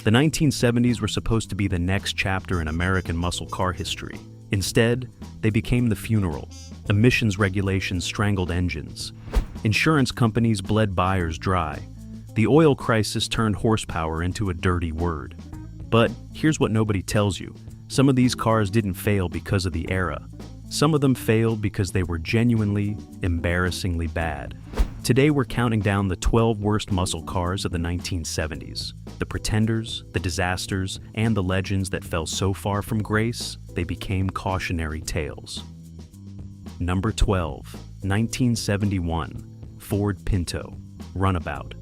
The 1970s were supposed to be the next chapter in American muscle car history. Instead, they became the funeral. Emissions regulations strangled engines. Insurance companies bled buyers dry. The oil crisis turned horsepower into a dirty word. But here's what nobody tells you. Some of these cars didn't fail because of the era. Some of them failed because they were genuinely, embarrassingly bad. Today we're counting down the 12 worst muscle cars of the 1970s. The pretenders, the disasters, and the legends that fell so far from grace, they became cautionary tales. Number 12, 1971, Ford Pinto, Runabout.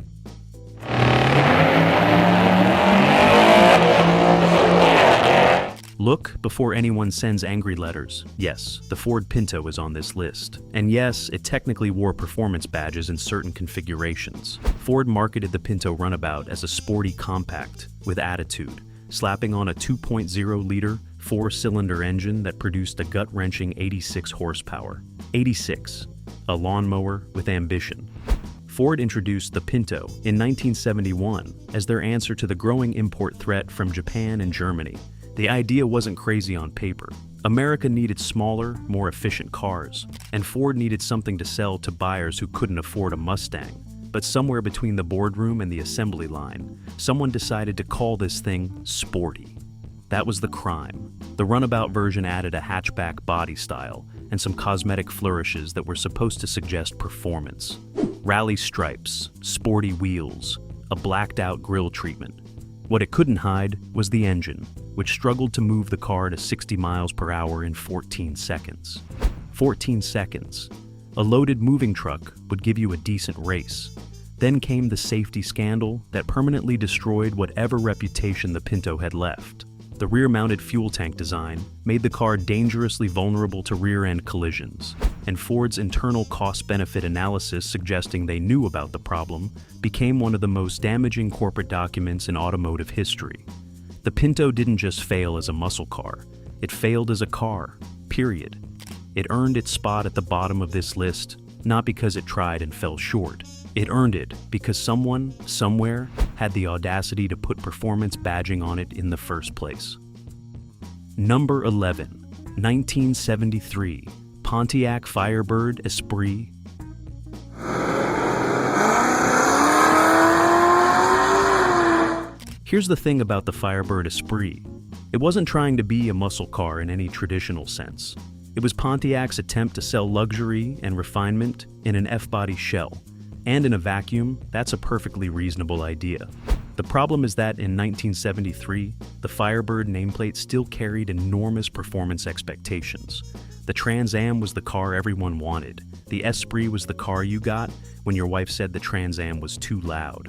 Look before anyone sends angry letters. Yes, the Ford Pinto is on this list. And yes, it technically wore performance badges in certain configurations. Ford marketed the Pinto Runabout as a sporty compact with attitude, slapping on a 2.0-liter, four-cylinder engine that produced a gut-wrenching 86 horsepower. 86, a lawnmower with ambition. Ford introduced the Pinto in 1971 as their answer to the growing import threat from Japan and Germany. The idea wasn't crazy on paper. America needed smaller, more efficient cars, and Ford needed something to sell to buyers who couldn't afford a Mustang. But somewhere between the boardroom and the assembly line, someone decided to call this thing sporty. That was the crime. The Runabout version added a hatchback body style and some cosmetic flourishes that were supposed to suggest performance. Rally stripes, sporty wheels, a blacked-out grille treatment. What it couldn't hide was the engine, which struggled to move the car to 60 miles per hour in 14 seconds. 14 seconds. A loaded moving truck would give you a decent race. Then came the safety scandal that permanently destroyed whatever reputation the Pinto had left. The rear-mounted fuel tank design made the car dangerously vulnerable to rear-end collisions, and Ford's internal cost-benefit analysis suggesting they knew about the problem became one of the most damaging corporate documents in automotive history. The Pinto didn't just fail as a muscle car, it failed as a car, period. It earned its spot at the bottom of this list, not because it tried and fell short. It earned it because someone, somewhere, had the audacity to put performance badging on it in the first place. Number 11, 1973, Pontiac Firebird Esprit. Here's the thing about the Firebird Esprit. It wasn't trying to be a muscle car in any traditional sense. It was Pontiac's attempt to sell luxury and refinement in an F-body shell. And in a vacuum, that's a perfectly reasonable idea. The problem is that in 1973, the Firebird nameplate still carried enormous performance expectations. The Trans Am was the car everyone wanted. The Esprit was the car you got when your wife said the Trans Am was too loud.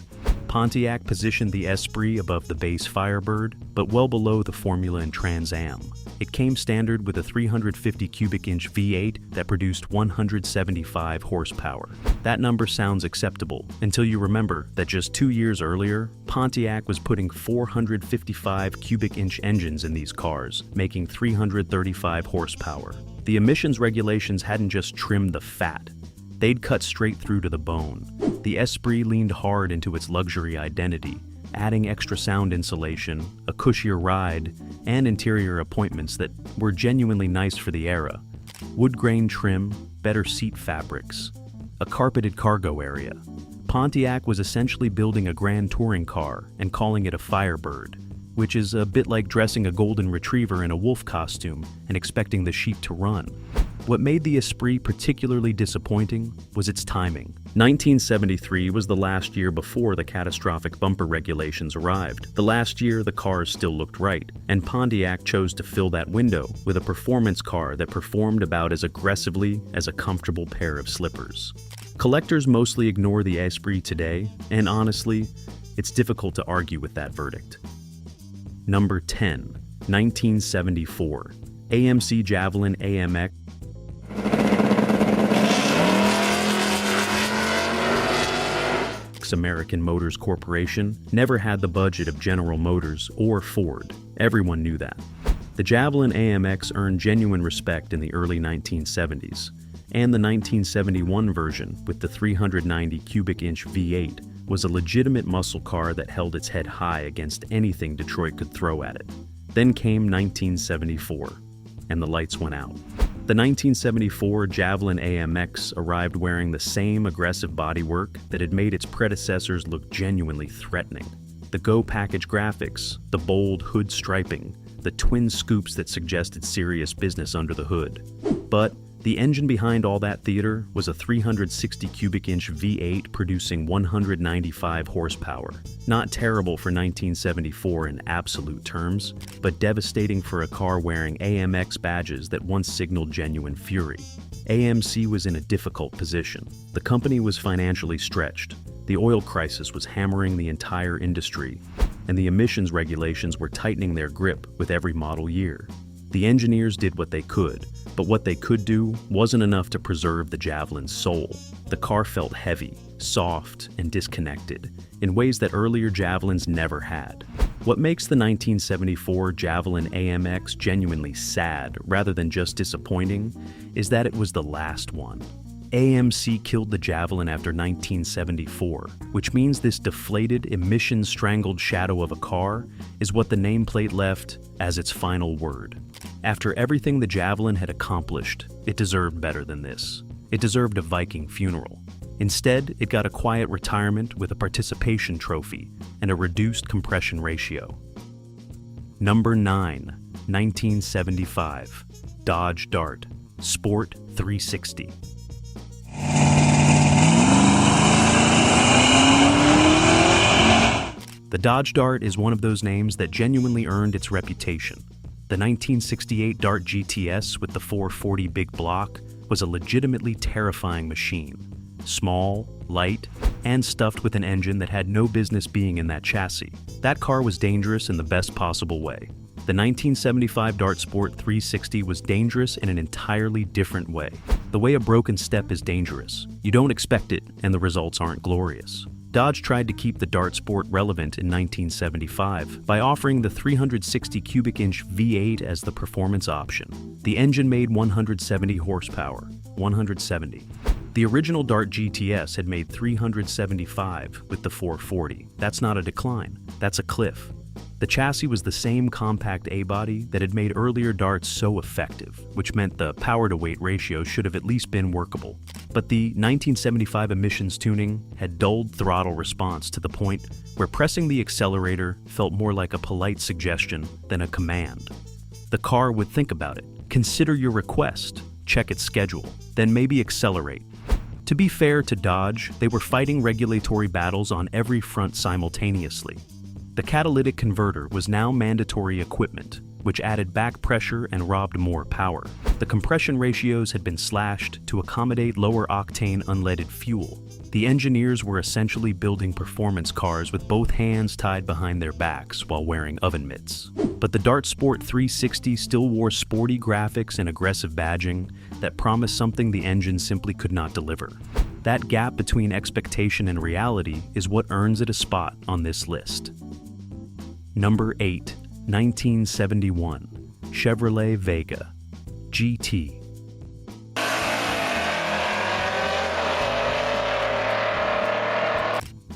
Pontiac positioned the Esprit above the base Firebird, but well below the Formula and Trans Am. It came standard with a 350 cubic inch V8 that produced 175 horsepower. That number sounds acceptable until you remember that just 2 years earlier, Pontiac was putting 455 cubic inch engines in these cars, making 335 horsepower. The emissions regulations hadn't just trimmed the fat. They'd cut straight through to the bone. The Esprit leaned hard into its luxury identity, adding extra sound insulation, a cushier ride, and interior appointments that were genuinely nice for the era. Wood grain trim, better seat fabrics, a carpeted cargo area. Pontiac was essentially building a grand touring car and calling it a Firebird, which is a bit like dressing a golden retriever in a wolf costume and expecting the sheep to run. What made the Esprit particularly disappointing was its timing. 1973 was the last year before the catastrophic bumper regulations arrived. The last year the cars still looked right, and Pontiac chose to fill that window with a performance car that performed about as aggressively as a comfortable pair of slippers. Collectors mostly ignore the Esprit today, and honestly, it's difficult to argue with that verdict. Number 10, 1974, AMC Javelin AMX. American Motors Corporation never had the budget of General Motors or Ford. Everyone knew that. The Javelin AMX earned genuine respect in the early 1970s, and the 1971 version with the 390 cubic inch V8 was a legitimate muscle car that held its head high against anything Detroit could throw at it. Then came 1974, and the lights went out. The 1974 Javelin AMX arrived wearing the same aggressive bodywork that had made its predecessors look genuinely threatening. The Go package graphics, the bold hood striping, the twin scoops that suggested serious business under the hood. But the engine behind all that theater was a 360 cubic inch V8 producing 195 horsepower. Not terrible for 1974 in absolute terms, but devastating for a car wearing AMX badges that once signaled genuine fury. AMC was in a difficult position. The company was financially stretched. The oil crisis was hammering the entire industry, and the emissions regulations were tightening their grip with every model year. The engineers did what they could, but what they could do wasn't enough to preserve the Javelin's soul. The car felt heavy, soft, and disconnected, in ways that earlier Javelins never had. What makes the 1974 Javelin AMX genuinely sad, rather than just disappointing, is that it was the last one. AMC killed the Javelin after 1974, which means this deflated, emission-strangled shadow of a car is what the nameplate left as its final word. After everything the Javelin had accomplished, it deserved better than this. It deserved a Viking funeral. Instead, it got a quiet retirement with a participation trophy and a reduced compression ratio. Number 9, 1975, Dodge Dart, Sport 360. The Dodge Dart is one of those names that genuinely earned its reputation. The 1968 Dart GTS with the 440 big block was a legitimately terrifying machine. Small, light, and stuffed with an engine that had no business being in that chassis. That car was dangerous in the best possible way. The 1975 Dart Sport 360 was dangerous in an entirely different way. The way a broken step is dangerous. You don't expect it, and the results aren't glorious. Dodge tried to keep the Dart Sport relevant in 1975 by offering the 360 cubic inch V8 as the performance option. The engine made 170 horsepower, 170. The original Dart GTS had made 375 with the 440. That's not a decline, that's a cliff. The chassis was the same compact A-body that had made earlier Darts so effective, which meant the power-to-weight ratio should have at least been workable. But the 1975 emissions tuning had dulled throttle response to the point where pressing the accelerator felt more like a polite suggestion than a command. The car would think about it, consider your request, check its schedule, then maybe accelerate. To be fair to Dodge, they were fighting regulatory battles on every front simultaneously. The catalytic converter was now mandatory equipment, which added back pressure and robbed more power. The compression ratios had been slashed to accommodate lower octane unleaded fuel. The engineers were essentially building performance cars with both hands tied behind their backs while wearing oven mitts. But the Dart Sport 360 still wore sporty graphics and aggressive badging that promised something the engine simply could not deliver. That gap between expectation and reality is what earns it a spot on this list. Number 8, 1971, Chevrolet Vega, GT.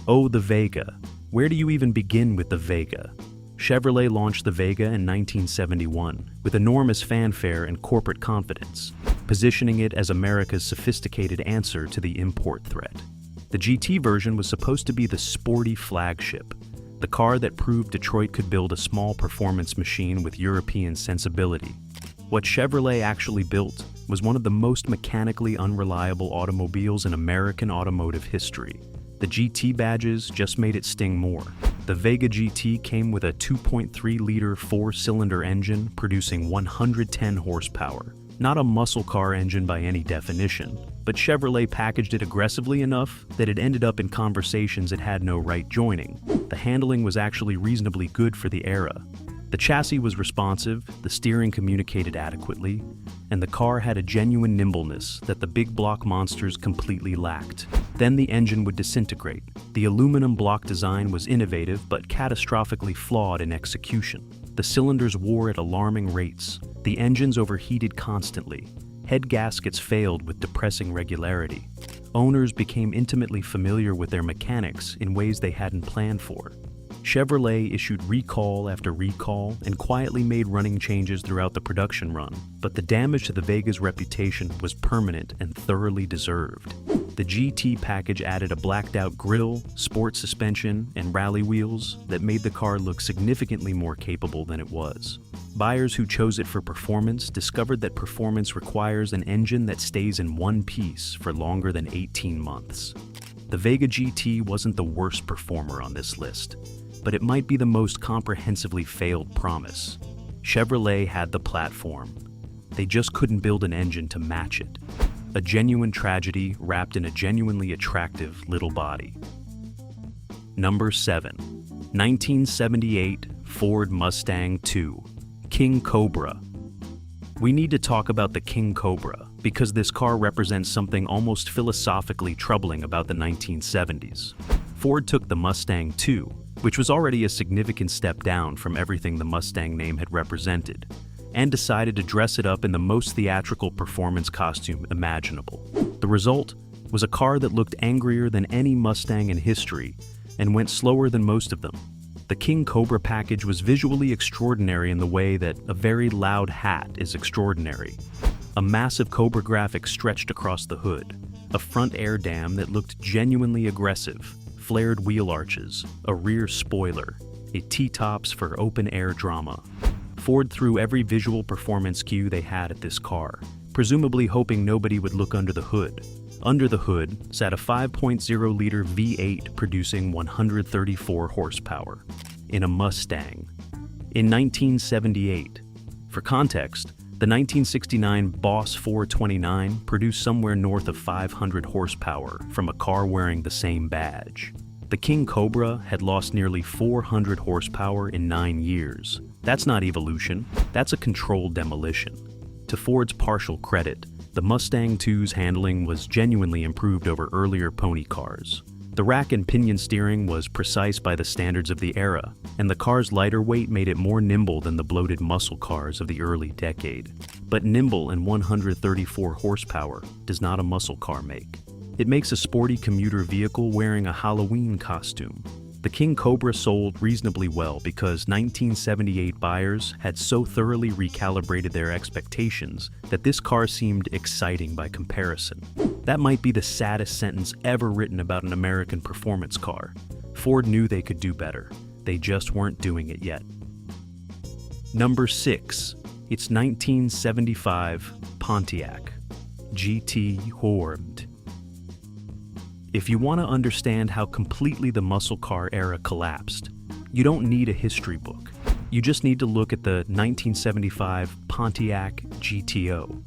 Oh, the Vega. Where do you even begin with the Vega? Chevrolet launched the Vega in 1971 with enormous fanfare and corporate confidence, positioning it as America's sophisticated answer to the import threat. The GT version was supposed to be the sporty flagship, the car that proved Detroit could build a small performance machine with European sensibility. What Chevrolet actually built was one of the most mechanically unreliable automobiles in American automotive history. The GT badges just made it sting more. The Vega GT came with a 2.3-liter four-cylinder engine producing 110 horsepower. Not a muscle car engine by any definition, but Chevrolet packaged it aggressively enough that it ended up in conversations it had no right joining. The handling was actually reasonably good for the era. The chassis was responsive, the steering communicated adequately, and the car had a genuine nimbleness that the big block monsters completely lacked. Then the engine would disintegrate. The aluminum block design was innovative but catastrophically flawed in execution. The cylinders wore at alarming rates. The engines overheated constantly. Head gaskets failed with depressing regularity. owners became intimately familiar with their mechanics in ways they hadn't planned for. Chevrolet issued recall after recall and quietly made running changes throughout the production run, but the damage to the Vega's reputation was permanent and thoroughly deserved. The GT package added a blacked-out grille, sport suspension, and rally wheels that made the car look significantly more capable than it was. Buyers who chose it for performance discovered that performance requires an engine that stays in one piece for longer than 18 months. The Vega GT wasn't the worst performer on this list, but it might be the most comprehensively failed promise. Chevrolet had the platform. They just couldn't build an engine to match it. A genuine tragedy wrapped in a genuinely attractive little body. Number 7. 1978 Ford Mustang II, King Cobra. We need to talk about the King Cobra because this car represents something almost philosophically troubling about the 1970s. Ford took the Mustang II, which was already a significant step down from everything the Mustang name had represented, and decided to dress it up in the most theatrical performance costume imaginable. The result was a car that looked angrier than any Mustang in history and went slower than most of them. The King Cobra package was visually extraordinary in the way that a very loud hat is extraordinary. A massive Cobra graphic stretched across the hood, a front air dam that looked genuinely aggressive, flared wheel arches, a rear spoiler, a T-tops for open-air drama. Ford threw every visual performance cue they had at this car, presumably hoping nobody would look under the hood. Under the hood sat a 5.0-liter V8 producing 134 horsepower in a Mustang. In 1978, for context, the 1969 Boss 429 produced somewhere north of 500 horsepower from a car wearing the same badge. The King Cobra had lost nearly 400 horsepower in 9 years. That's not evolution, that's a controlled demolition. To Ford's partial credit, the Mustang II's handling was genuinely improved over earlier pony cars. The rack and pinion steering was precise by the standards of the era, and the car's lighter weight made it more nimble than the bloated muscle cars of the early decade. But nimble and 134 horsepower does not a muscle car make. It makes a sporty commuter vehicle wearing a Halloween costume. The King Cobra sold reasonably well because 1978 buyers had so thoroughly recalibrated their expectations that this car seemed exciting by comparison. That might be the saddest sentence ever written about an American performance car. Ford knew they could do better. They just weren't doing it yet. Number 6. It's 1975 Pontiac GT Hormed. If you want to understand how completely the muscle car era collapsed, you don't need a history book. You just need to look at the 1975 Pontiac GTO.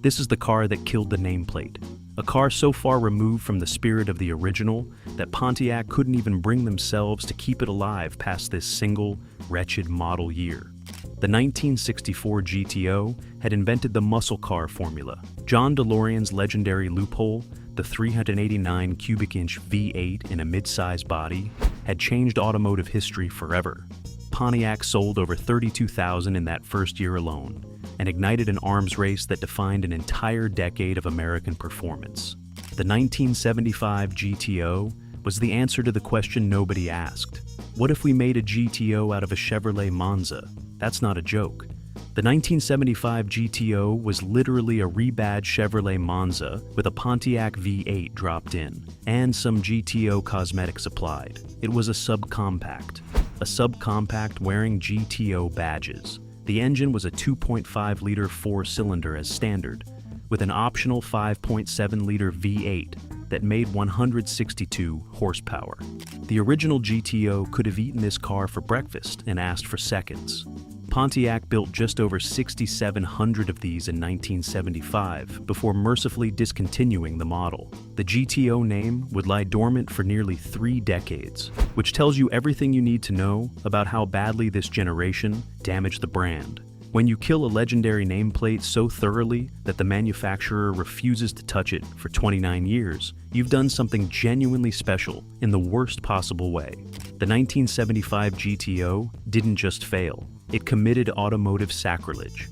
This is the car that killed the nameplate. A car so far removed from the spirit of the original that Pontiac couldn't even bring themselves to keep it alive past this single, wretched model year. The 1964 GTO had invented the muscle car formula. John DeLorean's legendary loophole, the 389 cubic inch V8 in a mid-size body, had changed automotive history forever. Pontiac sold over 32,000 in that first year alone, and ignited an arms race that defined an entire decade of American performance. The 1975 GTO was the answer to the question nobody asked. What if we made a GTO out of a Chevrolet Monza? That's not a joke. The 1975 GTO was literally a rebadged Chevrolet Monza with a Pontiac V8 dropped in, and some GTO cosmetics applied. It was a subcompact. A subcompact wearing GTO badges. The engine was a 2.5-liter 4-cylinder as standard, with an optional 5.7-liter V8 that made 162 horsepower. The original GTO could have eaten this car for breakfast and asked for seconds. Pontiac built just over 6,700 of these in 1975 before mercifully discontinuing the model. The GTO name would lie dormant for nearly 3 decades, which tells you everything you need to know about how badly this generation damaged the brand. When you kill a legendary nameplate so thoroughly that the manufacturer refuses to touch it for 29 years, you've done something genuinely special in the worst possible way. The 1975 GTO didn't just fail, it committed automotive sacrilege.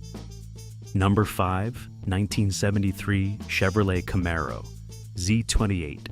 Number 5, 1973 Chevrolet Camaro, Z28.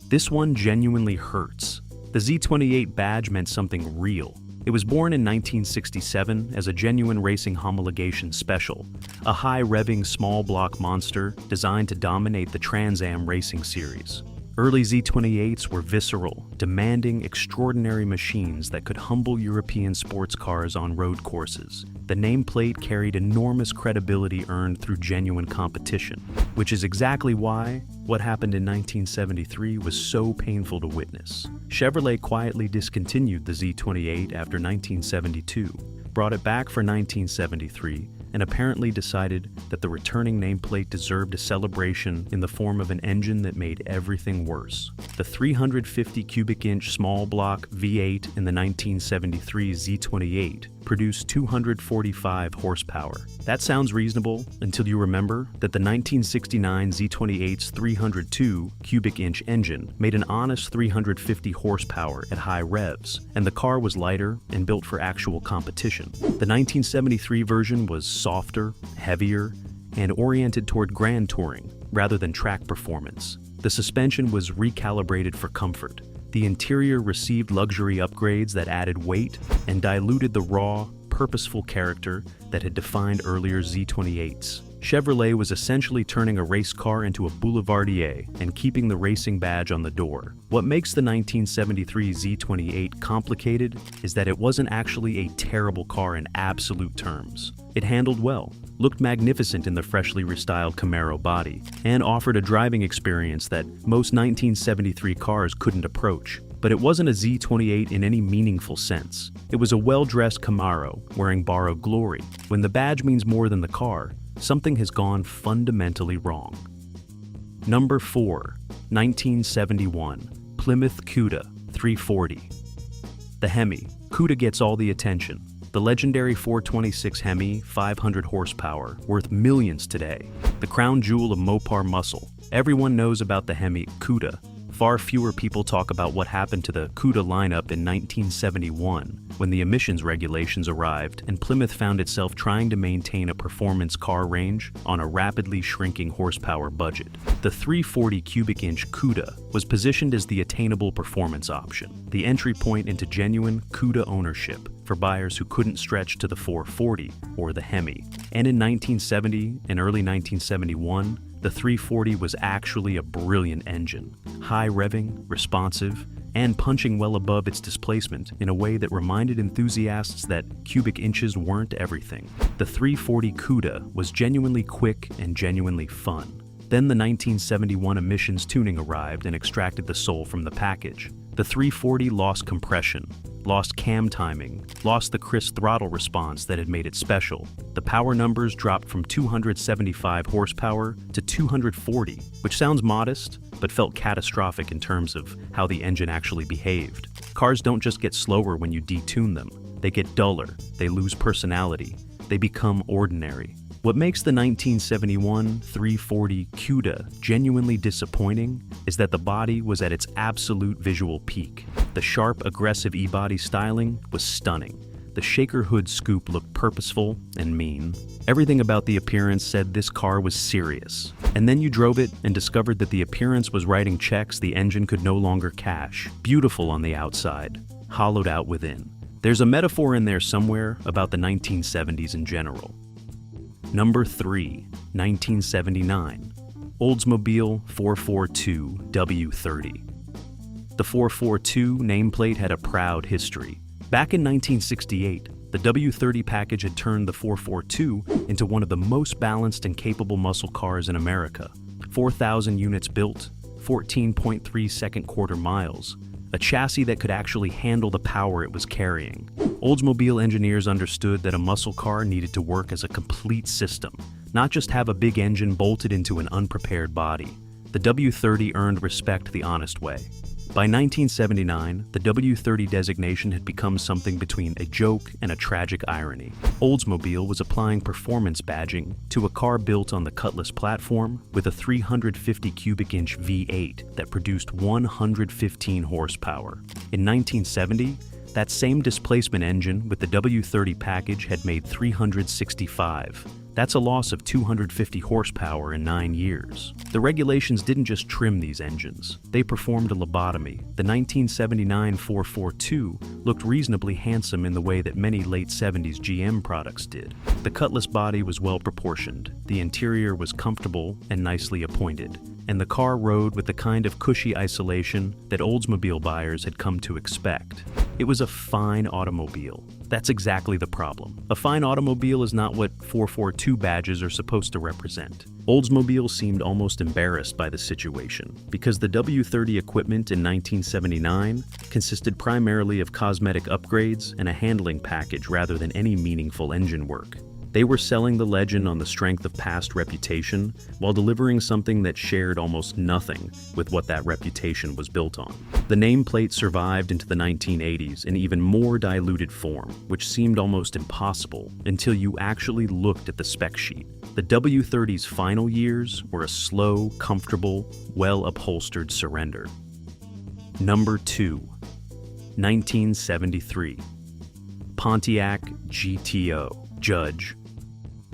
This one genuinely hurts. The Z28 badge meant something real. It was born in 1967 as a genuine racing homologation special, a high-revving small-block monster designed to dominate the Trans Am racing series. Early Z28s were visceral, demanding, extraordinary machines that could humble European sports cars on road courses. The nameplate carried enormous credibility earned through genuine competition, which is exactly why what happened in 1973 was so painful to witness. Chevrolet quietly discontinued the Z28 after 1972, brought it back for 1973, and apparently decided that the returning nameplate deserved a celebration in the form of an engine that made everything worse. The 350 cubic inch small block V8 in the 1973 Z28 produced 245 horsepower. That sounds reasonable until you remember that the 1969 Z28's 302 cubic inch engine made an honest 350 horsepower at high revs, and the car was lighter and built for actual competition. The 1973 version was softer, heavier, and oriented toward grand touring rather than track performance. The suspension was recalibrated for comfort. The interior received luxury upgrades that added weight and diluted the raw, purposeful character that had defined earlier Z28s. Chevrolet was essentially turning a race car into a boulevardier and keeping the racing badge on the door. What makes the 1973 Z28 complicated is that it wasn't actually a terrible car in absolute terms. It handled well, looked magnificent in the freshly restyled Camaro body, and offered a driving experience that most 1973 cars couldn't approach. But it wasn't a Z28 in any meaningful sense. It was a well-dressed Camaro wearing borrowed glory. When the badge means more than the car, something has gone fundamentally wrong. Number 4, 1971, Plymouth Cuda 340. The Hemi. Cuda gets all the attention. The legendary 426 Hemi, 500 horsepower, worth millions today. The crown jewel of Mopar muscle. Everyone knows about the Hemi Cuda. Far fewer people talk about what happened to the Cuda lineup in 1971, when the emissions regulations arrived and Plymouth found itself trying to maintain a performance car range on a rapidly shrinking horsepower budget. The 340 cubic inch Cuda was positioned as the attainable performance option, the entry point into genuine Cuda ownership for buyers who couldn't stretch to the 440 or the Hemi. And in 1970 and early 1971, the 340 was actually a brilliant engine, high-revving, responsive, and punching well above its displacement in a way that reminded enthusiasts that cubic inches weren't everything. The 340 Cuda was genuinely quick and genuinely fun. Then the 1971 emissions tuning arrived and extracted the soul from the package. The 340 lost compression, lost cam timing, lost the crisp throttle response that had made it special. The power numbers dropped from 275 horsepower to 240, which sounds modest, but felt catastrophic in terms of how the engine actually behaved. Cars don't just get slower when you detune them. They get duller, they lose personality, they become ordinary. What makes the 1971 340 Cuda genuinely disappointing is that the body was at its absolute visual peak. The sharp, aggressive E-body styling was stunning. The shaker hood scoop looked purposeful and mean. Everything about the appearance said this car was serious. And then you drove it and discovered that the appearance was writing checks the engine could no longer cash. Beautiful on the outside, hollowed out within. There's a metaphor in there somewhere about the 1970s in general. Number 3, 1979, Oldsmobile 442 W30. The 442 nameplate had a proud history. Back in 1968, the W30 package had turned the 442 into one of the most balanced and capable muscle cars in America. 4,000 units built, 14.3 second quarter miles, a chassis that could actually handle the power it was carrying. Oldsmobile engineers understood that a muscle car needed to work as a complete system, not just have a big engine bolted into an unprepared body. The W30 earned respect the honest way. By 1979, the W30 designation had become something between a joke and a tragic irony. Oldsmobile was applying performance badging to a car built on the Cutlass platform with a 350 cubic inch V8 that produced 115 horsepower. In 1970, That same displacement engine with the W30 package had made 365. That's a loss of 250 horsepower in 9 years. The regulations didn't just trim these engines, they performed a lobotomy. The 1979 442 looked reasonably handsome in the way that many late 70s GM products did. The Cutlass body was well proportioned, the interior was comfortable and nicely appointed, and the car rode with the kind of cushy isolation that Oldsmobile buyers had come to expect. It was a fine automobile. That's exactly the problem. A fine automobile is not what 442 badges are supposed to represent. Oldsmobile seemed almost embarrassed by the situation, because the W30 equipment in 1979 consisted primarily of cosmetic upgrades and a handling package rather than any meaningful engine work. They were selling the legend on the strength of past reputation, while delivering something that shared almost nothing with what that reputation was built on. The nameplate survived into the 1980s in even more diluted form, which seemed almost impossible until you actually looked at the spec sheet. The W30's final years were a slow, comfortable, well-upholstered surrender. Number 2. 1973. Pontiac GTO. Judge.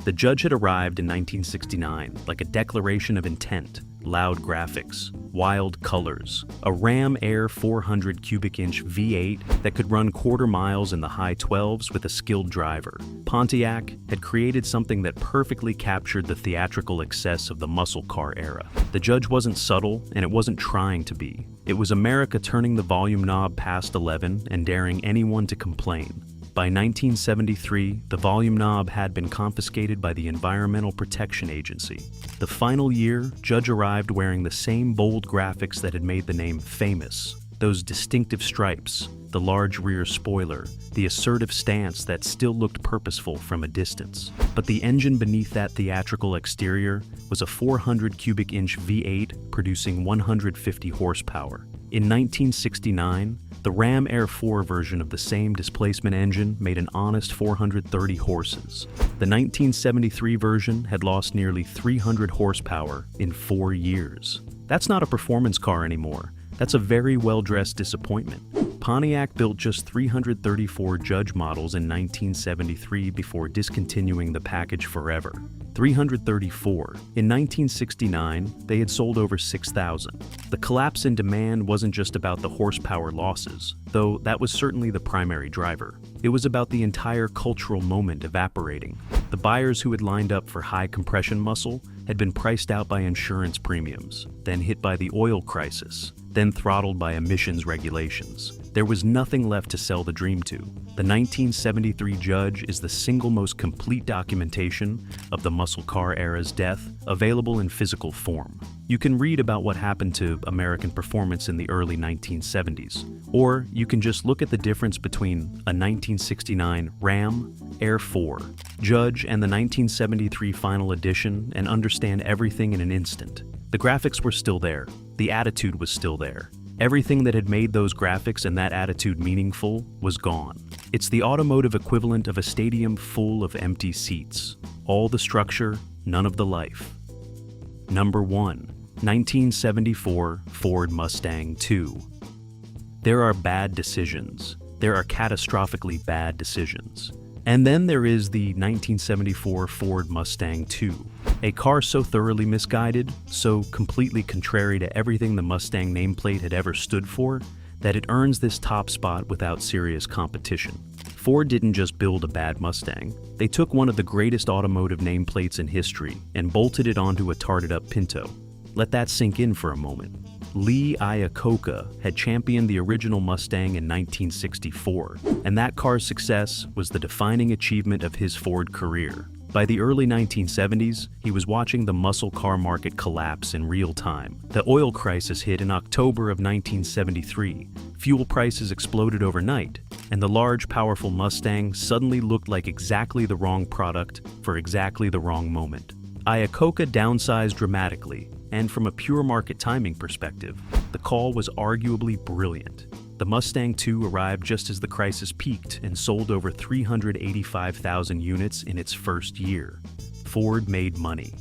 The Judge had arrived in 1969 like a declaration of intent, loud graphics, wild colors, a Ram Air 400 cubic inch V8 that could run quarter miles in the high 12s with a skilled driver. Pontiac had created something that perfectly captured the theatrical excess of the muscle car era. The Judge wasn't subtle, and it wasn't trying to be. It was America turning the volume knob past 11 and daring anyone to complain. By 1973, the volume knob had been confiscated by the Environmental Protection Agency. The final year, Judge arrived wearing the same bold graphics that had made the name famous. Those distinctive stripes, the large rear spoiler, the assertive stance that still looked purposeful from a distance. But the engine beneath that theatrical exterior was a 400 cubic inch V8 producing 150 horsepower. In 1969, the Ram Air 4 version of the same displacement engine made an honest 430 horses. The 1973 version had lost nearly 300 horsepower in 4 years. That's not a performance car anymore. That's a very well-dressed disappointment. Pontiac built just 334 Judge models in 1973 before discontinuing the package forever. 334. In 1969, they had sold over 6,000. The collapse in demand wasn't just about the horsepower losses, though that was certainly the primary driver. It was about the entire cultural moment evaporating. The buyers who had lined up for high compression muscle had been priced out by insurance premiums, then hit by the oil crisis, then throttled by emissions regulations. There was nothing left to sell the dream to. The 1973 Judge is the single most complete documentation of the muscle car era's death available in physical form. You can read about what happened to American performance in the early 1970s, or you can just look at the difference between a 1969 Ram Air 4 Judge and the 1973 final edition and understand everything in an instant. The graphics were still there. The attitude was still there. Everything that had made those graphics and that attitude meaningful was gone. It's the automotive equivalent of a stadium full of empty seats. All the structure, none of the life. Number 1. 1974 Ford Mustang II. There are bad decisions. There are catastrophically bad decisions. And then there is the 1974 Ford Mustang II, a car so thoroughly misguided, so completely contrary to everything the Mustang nameplate had ever stood for, that it earns this top spot without serious competition. Ford didn't just build a bad Mustang. They took one of the greatest automotive nameplates in history and bolted it onto a tarted-up Pinto. Let that sink in for a moment. Lee Iacocca had championed the original Mustang in 1964, and that car's success was the defining achievement of his Ford career. By the early 1970s, he was watching the muscle car market collapse in real time. The oil crisis hit in October of 1973. Fuel prices exploded overnight, and the large, powerful Mustang suddenly looked like exactly the wrong product for exactly the wrong moment. Iacocca downsized dramatically, and from a pure market timing perspective, the call was arguably brilliant. The Mustang II arrived just as the crisis peaked and sold over 385,000 units in its first year. Ford made money.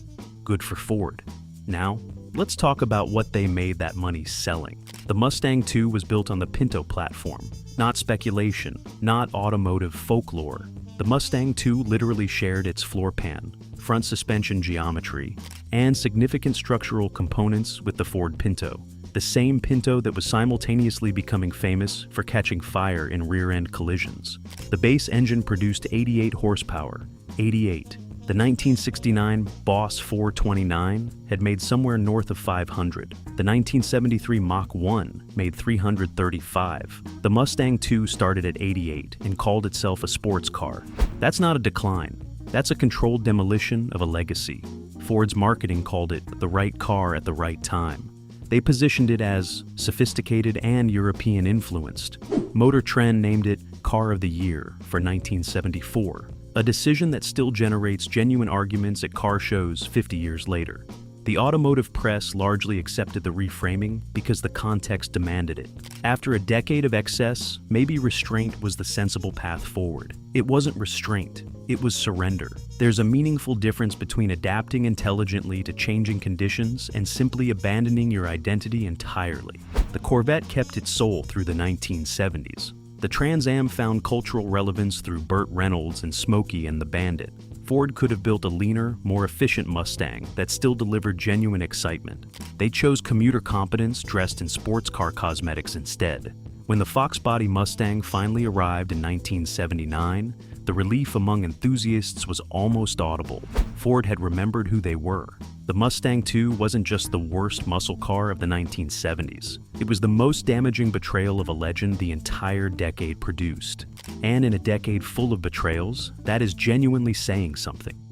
Good for Ford. Now, let's talk about what they made that money selling. The Mustang II was built on the Pinto platform. Not speculation, not automotive folklore. The Mustang II literally shared its floor pan, front suspension geometry, and significant structural components with the Ford Pinto. The same Pinto that was simultaneously becoming famous for catching fire in rear-end collisions. The base engine produced 88 horsepower, 88. The 1969 Boss 429 had made somewhere north of 500. The 1973 Mach 1 made 335. The Mustang II started at 88 and called itself a sports car. That's not a decline. That's a controlled demolition of a legacy. Ford's marketing called it the right car at the right time. They positioned it as sophisticated and European influenced. Motor Trend named it Car of the Year for 1974. A decision that still generates genuine arguments at car shows 50 years later. The automotive press largely accepted the reframing because the context demanded it. After a decade of excess, maybe restraint was the sensible path forward. It wasn't restraint, it was surrender. There's a meaningful difference between adapting intelligently to changing conditions and simply abandoning your identity entirely. The Corvette kept its soul through the 1970s. The Trans Am found cultural relevance through Burt Reynolds and Smokey and the Bandit. Ford could have built a leaner, more efficient Mustang that still delivered genuine excitement. They chose commuter competence dressed in sports car cosmetics instead. When the Fox body Mustang finally arrived in 1979, the relief among enthusiasts was almost audible. Ford had remembered who they were. The Mustang II wasn't just the worst muscle car of the 1970s. It was the most damaging betrayal of a legend the entire decade produced. And in a decade full of betrayals, that is genuinely saying something.